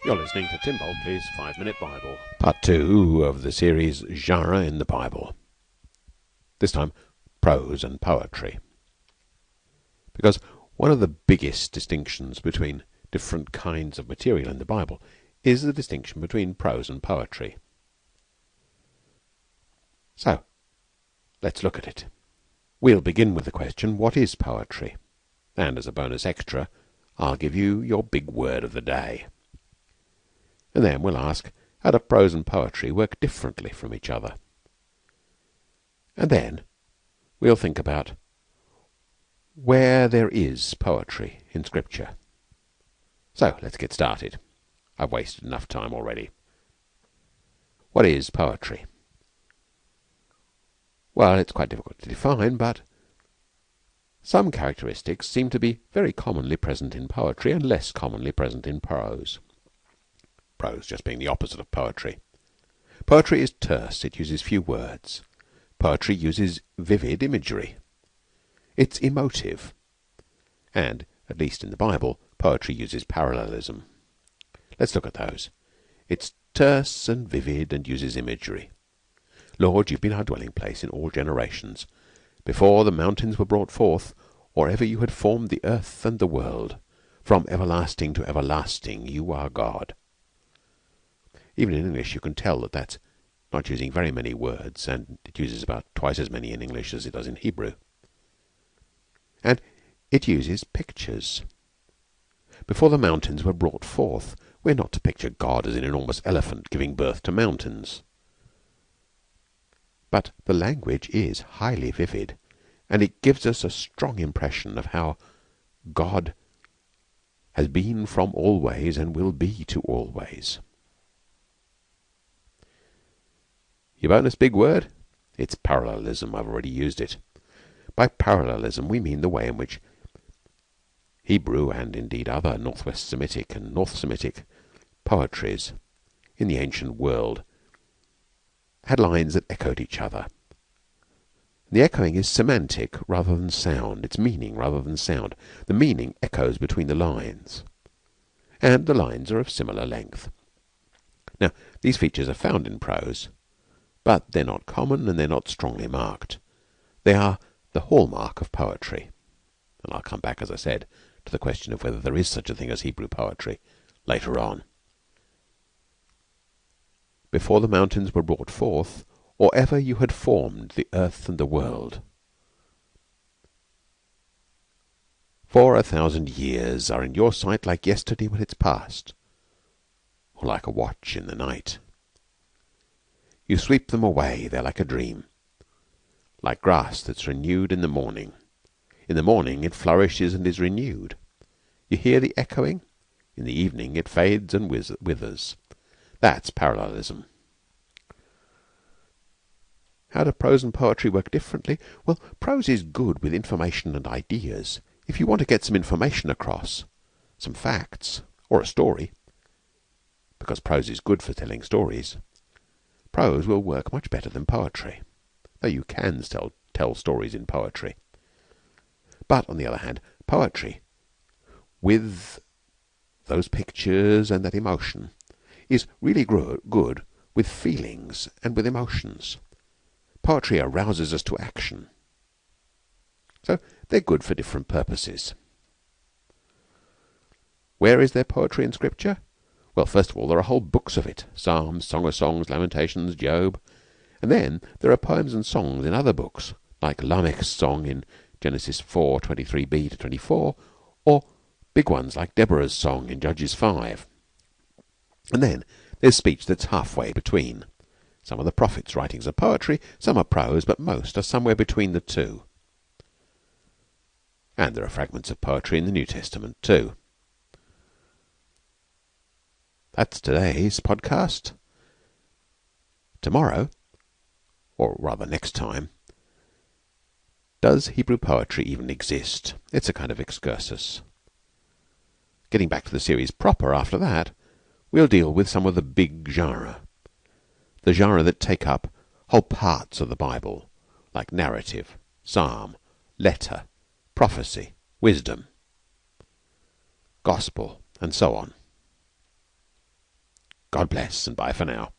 You're listening to Tim Bulkeley's 5-Minute Bible. Part 2 of the series Genre in the Bible. This time, prose and poetry. Because one of the biggest distinctions between different kinds of material in the Bible is the distinction between prose and poetry. So, let's look at it. We'll begin with the question, what is poetry? And as a bonus extra, I'll give you your big word of the day. And then we'll ask, how do prose and poetry work differently from each other? And then we'll think about where there is poetry in Scripture. So, let's get started. I've wasted enough time already. What is poetry? Well, it's quite difficult to define, but some characteristics seem to be very commonly present in poetry and less commonly present in prose. Prose just being the opposite of poetry. Poetry is terse, it uses few words. Poetry uses vivid imagery. It's emotive. And, at least in the Bible, poetry uses parallelism. Let's look at those. It's terse and vivid and uses imagery. Lord, you've been our dwelling place in all generations. Before the mountains were brought forth, or ever you had formed the earth and the world, from everlasting to everlasting you are God. Even in English you can tell that that's not using very many words, and it uses about twice as many in English as it does in Hebrew. And it uses pictures. Before the mountains were brought forth, we're not to picture God as an enormous elephant giving birth to mountains. But the language is highly vivid, and it gives us a strong impression of how God has been from always and will be to always. Your bonus big word? It's parallelism. I've already used it. By parallelism we mean the way in which Hebrew and indeed other Northwest Semitic and North Semitic poetries in the ancient world had lines that echoed each other. The echoing is semantic rather than sound. It's meaning rather than sound. The meaning echoes between the lines, and the lines are of similar length. Now, these features are found in prose, but they're not common and they're not strongly marked. They are the hallmark of poetry. And I'll come back, as I said, to the question of whether there is such a thing as Hebrew poetry later on. Before the mountains were brought forth, or ever you had formed the earth and the world. For 1,000 years are in your sight like yesterday when it's past, or like a watch in the night. You sweep them away, they're like a dream, like grass that's renewed in the morning. In the morning it flourishes and is renewed. You hear the echoing? In the evening it fades and withers. That's parallelism. How do prose and poetry work differently? Well, prose is good with information and ideas. If you want to get some information across, some facts, or a story, because prose is good for telling stories, prose will work much better than poetry, though you can still tell stories in poetry. But, on the other hand, poetry, with those pictures and that emotion, is really good with feelings and with emotions. Poetry arouses us to action. So, they're good for different purposes. Where is there poetry in Scripture? Well, first of all, there are whole books of it. Psalms, Song of Songs, Lamentations, Job. And then there are poems and songs in other books, like Lamech's song in Genesis 4:23b to 24, or big ones like Deborah's song in Judges 5. And then there's speech that's halfway between. Some of the prophets' writings are poetry, some are prose, but most are somewhere between the two. And there are fragments of poetry in the New Testament too. That's today's podcast. Tomorrow, or rather next time, does Hebrew poetry even exist? It's a kind of excursus. Getting back to the series proper after that, we'll deal with some of the big genre. The genre that take up whole parts of the Bible, like narrative, psalm, letter, prophecy, wisdom, gospel, and so on. God bless and bye for now.